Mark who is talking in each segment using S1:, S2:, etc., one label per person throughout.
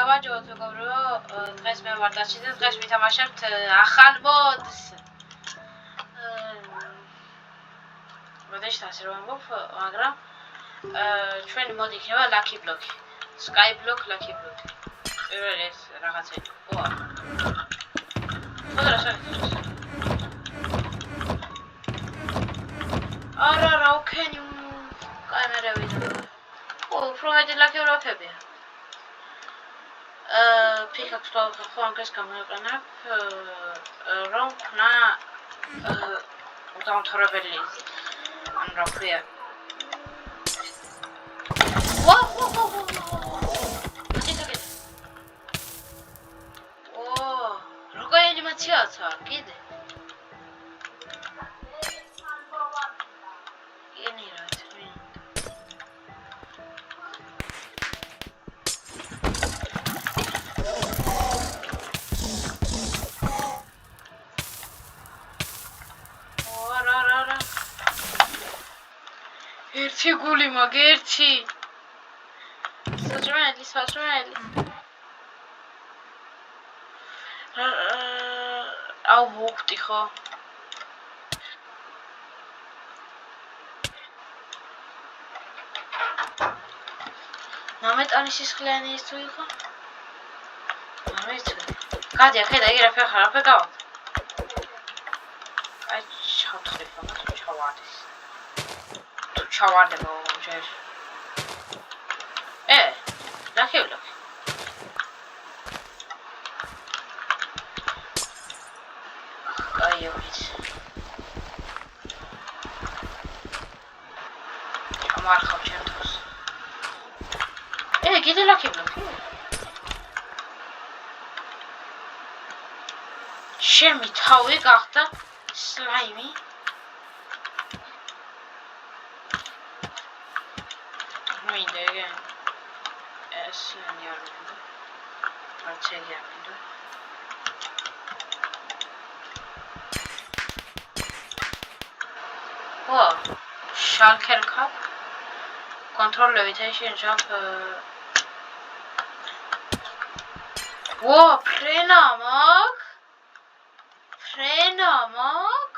S1: გამარჯობათ მეგობრებო, დღეს მე ვარ დაში და დღეს ვითამაშებთ ახალ მოდს. მოდეში ასე რომ ამბობ, მაგრამ ჩვენი მოდი იქნება Lucky Block. Sky Block, Lucky Block. პირველი ეს რაღაცა იყო. ხოდა რა შეიძლება? არა, უკენი კამერები. უფრო მეტი Lucky Block-ებია. Pickaxe ხო ამას გამოვიყენებ, რომ ხნა უდამთავრებელი ან რა ქვია. როგორი ანიმაციაა კიდე? ერთი გული მაგერთი. საჭმელი. აუ მოვხდი ხო? ნამეტანი სისხლიანი ის თუ იყო? არ ვიცი. გადი, ხედა, იგივე ფეხა გავა. აი, ჩავთხრიფ ამას, ჩავარდეს. თუ ჩავარდება ჯერ. Lucky Block. Ai, oiți. Am arhat centus. Gide Lucky Block. Shemi tavi gaqda slime. Მინდა ეგენ. ეს ნიარმინდა. არცელი ამინდა. Shulker Cup. Control levitation jump. Frenamak.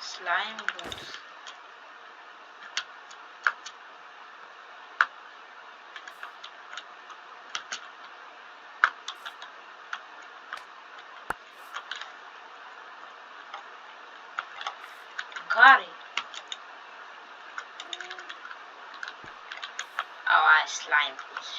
S1: Slime boots. Gary. Oh, slime boots.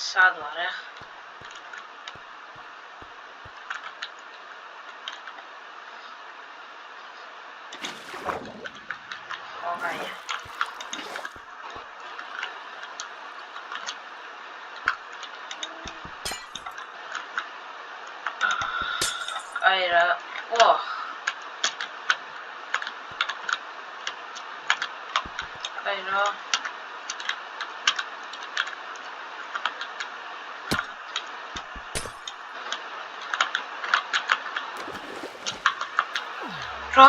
S1: Sadvare. Okay. Aira. Aira. Ra.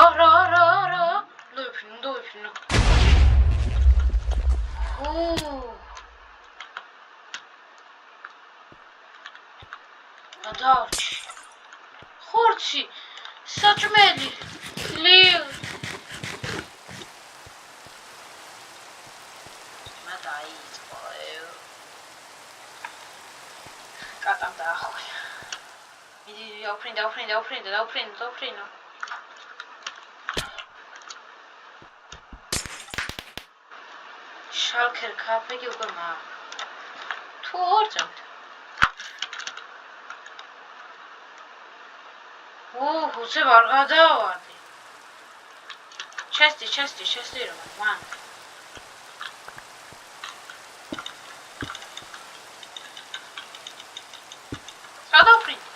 S1: Dupino. Adauch. Ხორცი, საჭმელი, ლილ. მადაიწყო. კატამ დაახვია. მიდი, დაუფრინდა. Shulker Cup იგი უკვე მა. თუ ორწევთ. Ούσε არ გადავარდი. Chesty რომ one. გადავფრინდი.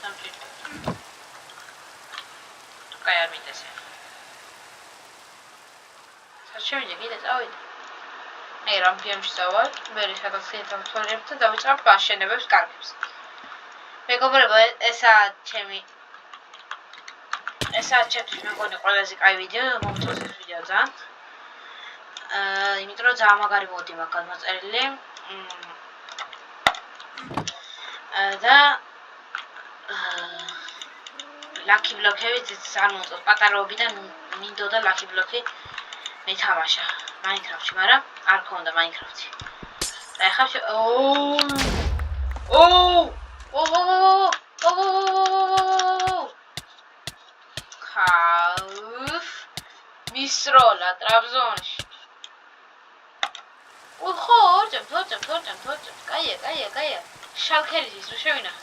S1: სამჭირდება. კაი არ მიტესე. საჩემიდე კიდე წავიდე. მე რამ ფილმში წავალ, მე სადაც დავთვალებ და დავიწყებ აშენებებს კარგებს. მეგობრებო, ესაა ჩემთვის მეგონი ყველაზე კაი ვიდეო, მომწონს ეს ვიდეო ძალიან. იმიტომ რომ ძალიან მაგარი მოდი მაქვს გადმოწერილი. და ლაკი ბლოკებით ძალიან მომწონს. პატარაობიდან მინდოდა ლაკი ბლოკი მეთამაშა მაინკრაფტში, მაგრამ არ ქონდა მაინკრაფტი. და ახლა მისროლა ტრაბზონში. ხო, თორჭამ. კაია. შალქერის რო შევინახე.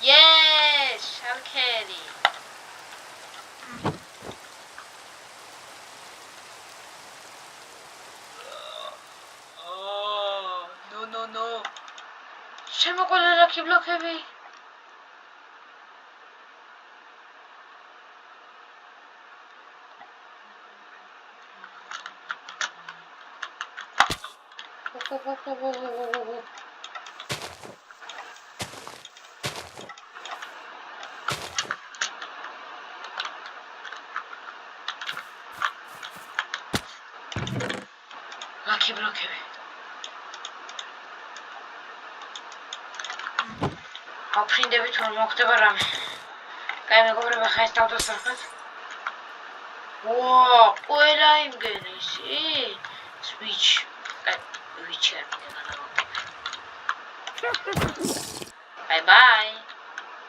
S1: Yes, შალქერი. No. შემოყოლა ლაკი ბლოკები. ლაკი ბლოკები. აფრინდებით რომ მოხდება რამე. კაი მეგობრებო, ხა ეს დავდასახოთ. ყველა იმგენი ისი. Switch. კაი, ვიჩერ Bye.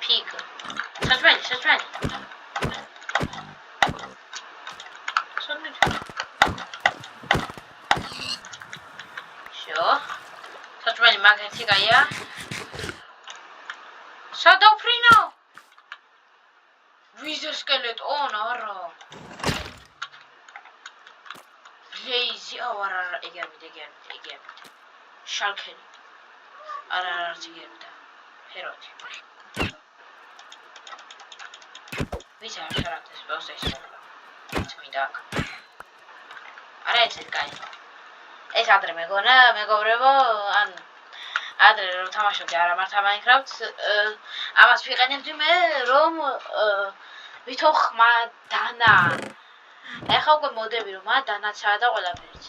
S1: Pig. Saçmalama. Sonra. Все. Saçmalama magnetik aya. Sadofrino. Wizard skeleton. Oh no. Lazy. Oh, again. Shulkin. Again. Heroti. Visi ar şaraptes process. Tmidak. Ara ეს კაი. ეს ადრე მეგობრებო, ან ადრე რომ თამაშობდი არა მარტო Minecraft, ამას ვიყენებდი მე რომ ვითო ხმა დანა. ეხლა უკვე მოდები რომ დანაცაა და ყველაფერიც.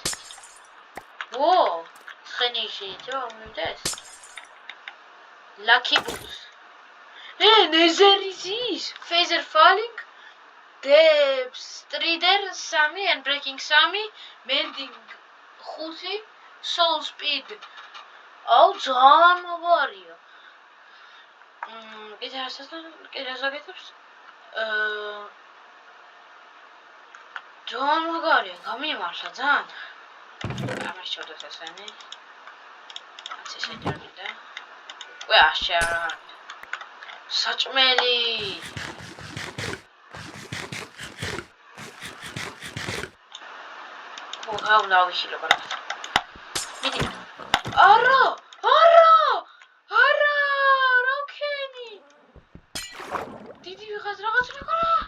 S1: ცხენიში თო მომდეს. Lucky Boots. Nezerizis, Phaser Falling, Depth Strider 3 and Breaking 3, Mending 5, Soul Speed. ძალიან მაგარია. კიდე ასაკეთებს. ძალიან მაგარია, გამიმართა ძალიან. ამას შევდოთ ესენი. ასე შეჯერდა. აშარა. საჭმელი. უნდა ვიშილო რა. მიდი. არა, როკენი. დიდი ვიღაც რაღაც მეკარა.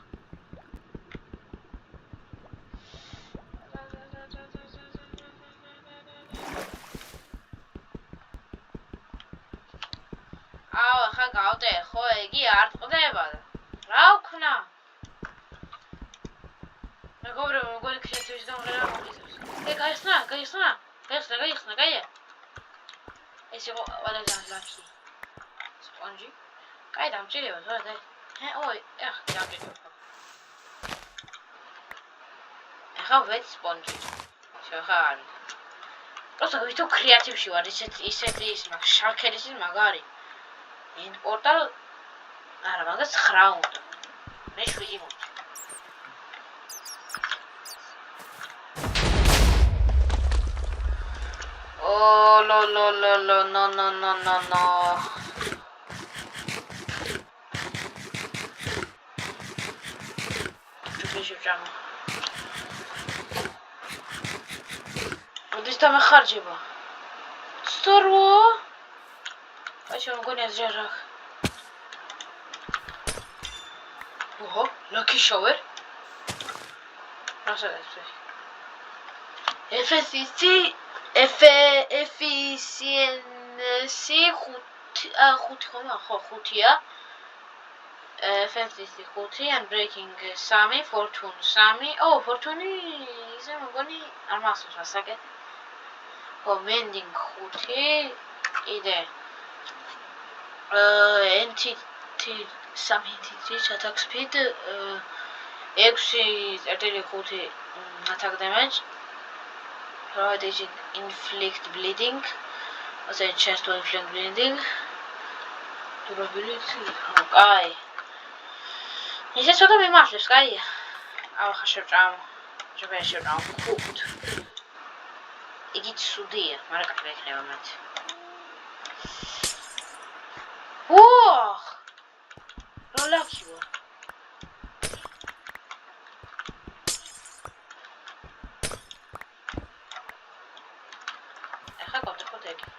S1: ხა გავდე, ხო, იგი არ ტყდება. რა ვქნა? მეგობრებო, მეგონი ქრეატივის დამღერა მოგიწევს. გაიხსნა. ეს იყო ყველაზე ლაკი. სპონჯი. კაი დამჭირება, თორე და. დამჭირება. ახლა ვეც სპონჯი. შეხა არის. просто ვითო ქრეატივში ვარ, ისეთი ის მაგ შალქერის მაგარი. End portal. არა, მაგას 9 უნდა. მე 7 მოდი. No. Შეჭამ. მოდის დამახარჯება. სწორო. აი შემოგონია ზრა. ოჰო, lucky shower. რასაძე? efficiency 5-5-5-5-5-5-5-5-5-5-5-5-5-5-5-5-5-5-5-5-5-5-5-5-5-5-5-5-5-5-5-5-5 efficiency 5 and breaking 3 fortune 3 oh fortune ისე მოგონი არ მახსოვს ასაკეთ mending 5 კიდე entity some entity attack speed 6.5 attack damage providing inflict bleeding also chance to inflict bleeding durability okay ისე ცოტა მიმართლებს, კაია. ახლა შევჭამ. შევჭამ. ხუთ. იგი ცუდია, მაგრამ კარგი იქნება მათ. ოხ! რა ლაკი ვარ. ახლა კონტაქტი.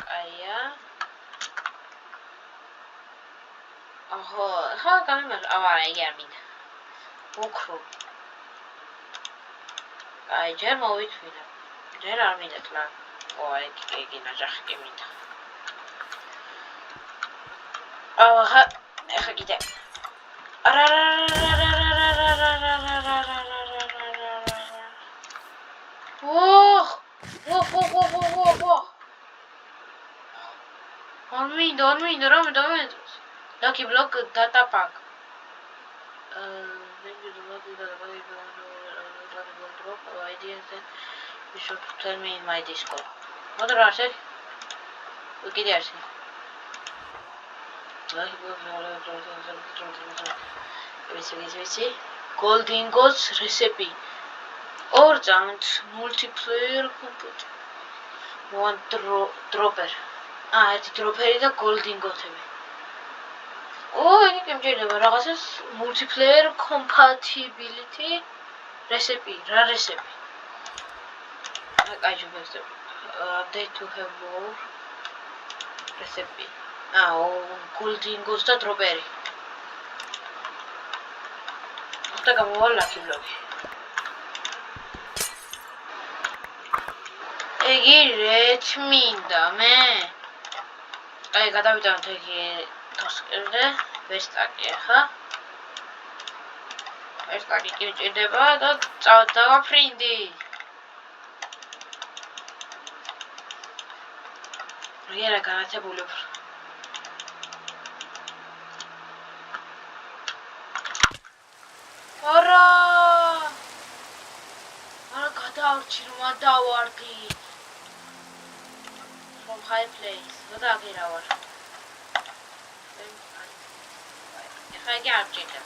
S1: კაია. აჰა, ხა გამიმარ, არა, იგი არ მინდა. უკრო. აი, ჯერ მოვიტვირა. ჯერ არ მინდა თლა. ой, იგი ნაჯახი კი მინდა. აჰა, ახლა კიდე. არა. ოხ! არ მინდა, რა მინდა. Lucky block data pack. Ideas then you should tell me in my Discord. What are you? What are you? Golden Goats recipe. Or giant multiplayer compute. One dropper. It's dropper is a golden goat. Oh, I think I'm multiplayer compatibility recipe. I should update to have more recipe. Golden goes to strawberry. After come all lucky block. Let me dame. I got out of the Toskelde, Vestageha. Vestagi girdeba da წავაფრინდი. რიერა განათებული უფრო. არა გადავრჩი რომ დავარდი. From high place. და აღირა ვარ. I got chicken.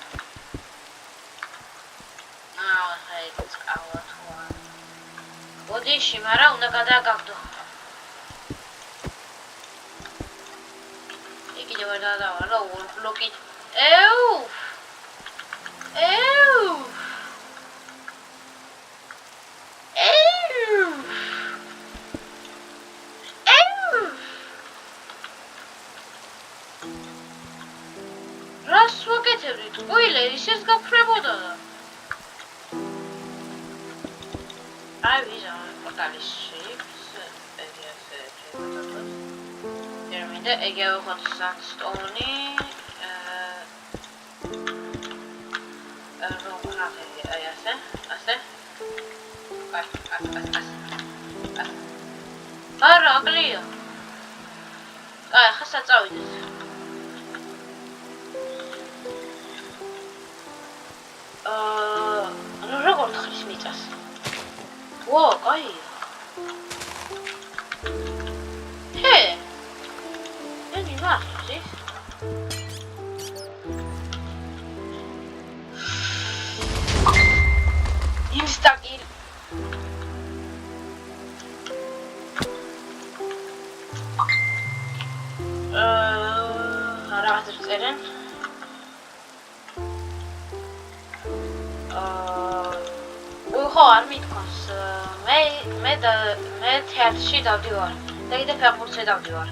S1: It's our one. What is she? Mara, una cadagado. Iki devo dare una look it. Ew! Spoilers, just got premoda. I wish I got this shapes. There, I gave hot sandstone. Nu როგორ ხრის მიწას? ვა, კაია. ჰე. ენი მართლი. ინსტაკილ. რაღაც წერენ. ხო არ მithქოს მე მე თეატრში დავდივარ და კიდე ფეხბურთზე დავდივარ.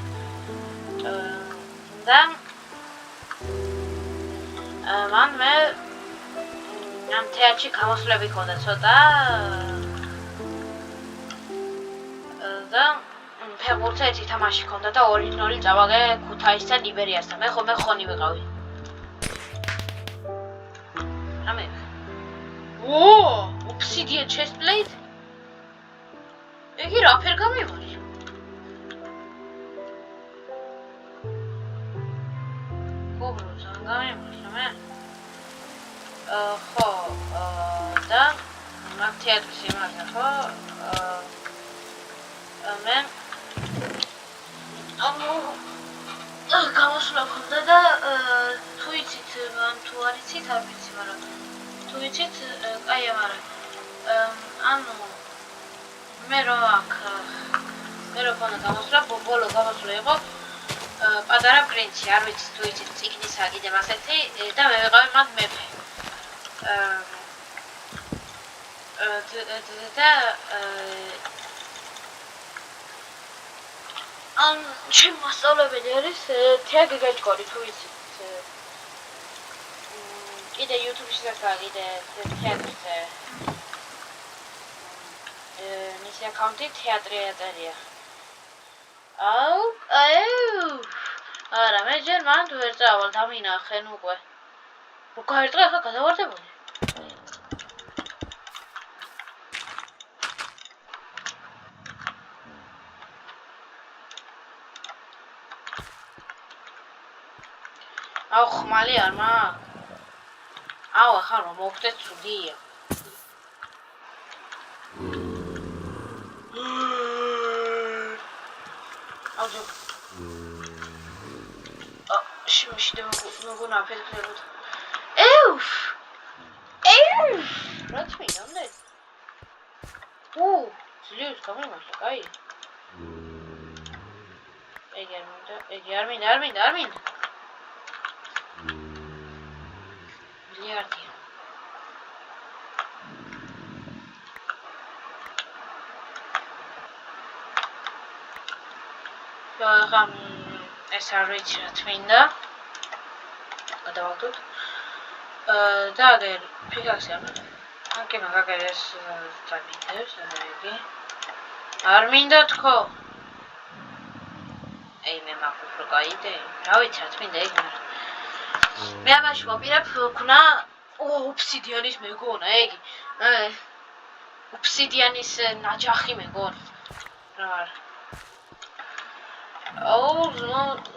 S1: და მან მე ამ თეატრში გამოსვლები ქონდა ცოტა და ფეხბურთზე ერთი თამაში ქონდა და 2-0 წავაგე ქუთაისთან იბერიასთან. მე ხონი ვიყავი. რამე? Obsidian chest plate? იგი რა ფერ გამივალი? გობროს ან გამიმოსა მე? ხო, და მაგ თეატრში იმადა, ხო? მე გამოსვლა ქონდა და თუ იცით, თუ არ იცით, არ ვიცი, მაგრამ თუ იცით, კაია, მაგრამ მე რო ქონდა გამოსვლა, ბოლო გამოსვლა იყო პატარა პრინცი, არ ვიცი თუ იცით, წიგნისა კიდევ ასეთი და მე ვიყავი მაგ მეფე. და ჩემი მასწავლებელი არის თეაგი გაჭკორი, თუ იცით. კიდე YouTube-შიც კიდე თეატრზე. მისი აკაუნტი თეატრი აწერია. არა, მე ჯერ მანდ ვერ წავალ, დამინახენ უკვე. რო გაერტყე, ახლა გადავარდებული. ხმალი არ მაქვს. ახლა რომ მოვხდეთ ცუდია. შიმში მოგონა აფეთქებოდ. რაც მინამდე? ძლივს გამიმართლა, კაი. იგი არ მინდა. მილიარდია. ახლა ეს არ ვიცი რა თმინდა. გადავაგდოთ. და აგერ ფიქაქსი არ მინდა. კი, მაგაგერ ეს წაგიდებს, იგი. არ მინდა თქო. მე მაქვს უფრო კაი იდეა. რა ვიცი რა თმინდა ეგ, მაგრამ მე ამაში მოპირებ ვქნა ობსიდიანის მეგონა, ეგი. ობსიდიანის ნაჯახი მეგონა. რა არა.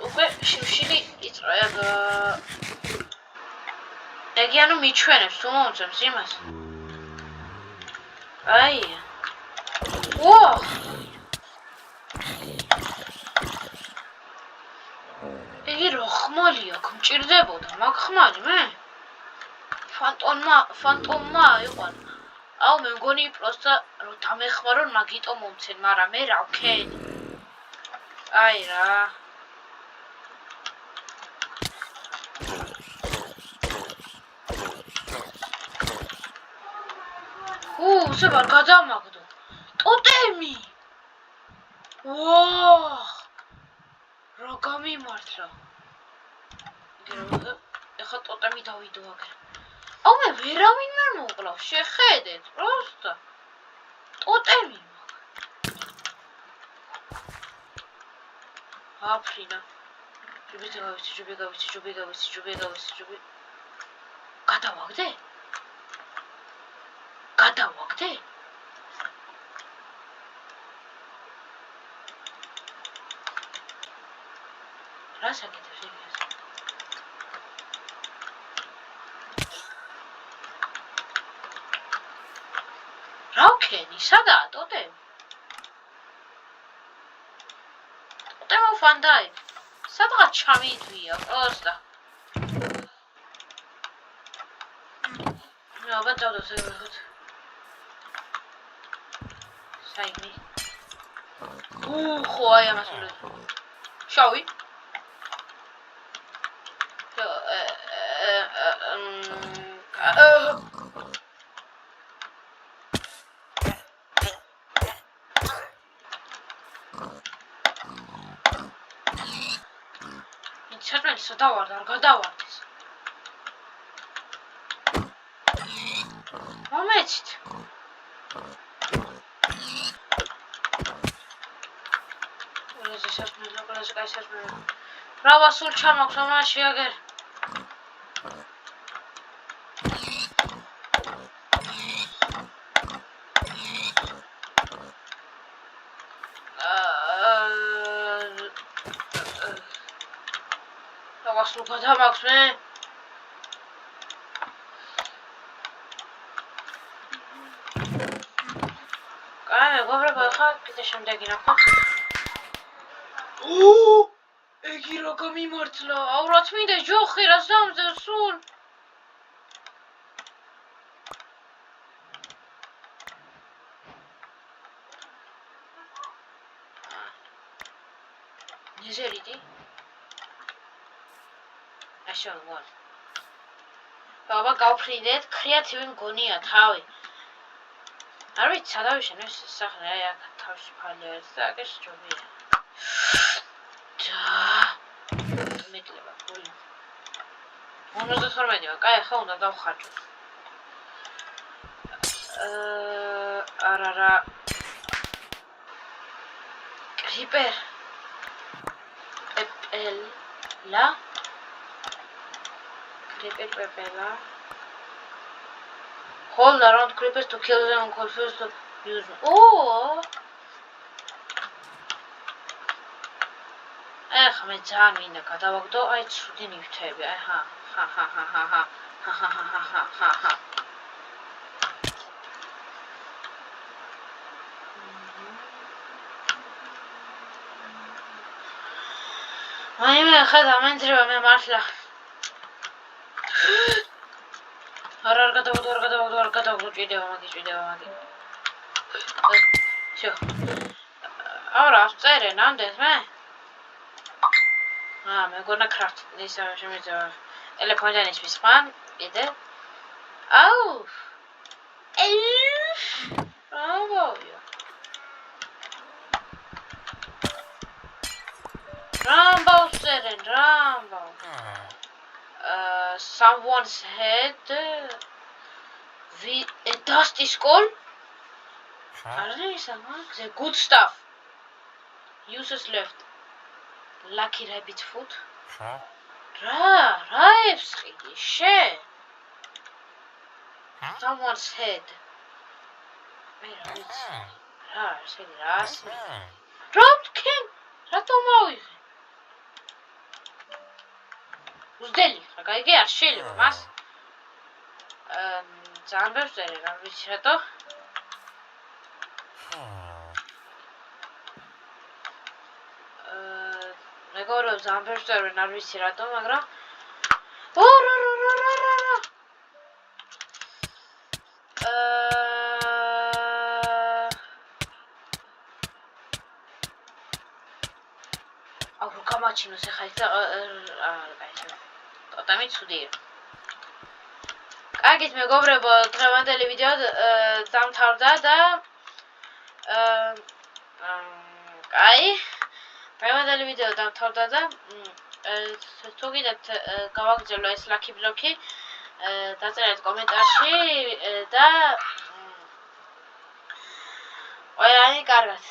S1: უკვე შიმშილი იწყო ეგ. ეგი ანუ მიჩვენებს თუ მომწევს იმას. აი. იგი რო ხმალი აქვს, მჭირდებოდა მაგ ხმალი მე. ფანტომმა იყო. მე მგონი პროსტა რო დამეხმარონ მაგიტო მომცენ, მაგრამ მე რა ვქენი. აი რა. სებარ გადამაგდო. ტოტემი. რა გამიმართლა. ეხლა ტოტემი დავიდო აგერ. მე ვერავინ ვერ მოკლავს, შეხედეთ, პროსტა. ტოტემი მაქვს. აფრინა. ჯუბი. გადავაგდე? რა საკეთებს ეგეც? რა ვქენი? სადაა ტოტემი? ტოტემო ფანდაი. სადღაც ჩამიდვია, პროსტა. აბა წავდოს ეგრეთ. საიმი. ხო, აი ამას უნდა. შავი. ხალისო დავარდა, არ გადავარდეს. მომეცით. ყველაზე სასმელო, ყველაზე კაი სასმელო. რავა სულ ჩამაქვს, ამაში აგერ. რავა სულ გადამაქვს მე. კაი, მეგობრებო, ახლა კიდე შემდეგი ნახოთ. ეგი რა გამიმართლა, აუ რა თმინდა ჯოხი რას დამძევ სულ. ნეზერიდი? ასე ვარ. ბაბა გავფრინდეთ, კრეატივი მგონია თავი. არ ვიცი, სადავიშენ ეს სახლი, აი აქ თავისუფალია ეს და აქ ეს ჯობია. მეკლება გული. 52-მა, კაი, ახლა უნდა დავხარჯო. არა. კრიპერ. პეპელა. Creeper. Hold around creepers to kill them and confuse to use them. Oh! მე ძალიან მინდა გადავაგდო, აი ცუდი ნივთები, აი ჰა. აი მე ხა დამენძრევა მე მართლა. არ გადავაგდო, ჭიდევა მაგი. შო. არა, წერე, ნამდვილად მე. მეგონა კრაფტ, ისა შემეძება. ტელეფონიდან ის მისმან, კიდე. აუ! Rambo წერენ, Rambo. Someone's head. A dusty skull. The good stuff. Uses left. Lucky rabbit foot. Რა ებსყიდი, Someone's head. მე რა ვიცი. ესე რატკენ? რატომ მოვიღე? უძდელი, რა გაიგე არ შეიძლება მას. ძალიან ბევრს წერე, რა ვიცი რატო. მეგობრებო, ძალიან ბევრს წერენ, არ ვიცი რატო, მაგრამ აუ რო გამაჩინოს ახლა ის ტოტემი ცუდია. კარგით მეგობრებო, დღევანდელი ვიდეო დამთავრდა და კაი დღევანდელი ვიდეო დამთავრდა და თუ გიდათ გავაგრძელო ეს ლაკი ბლოკი დაწერეთ კომენტარში და ყველანი კარგად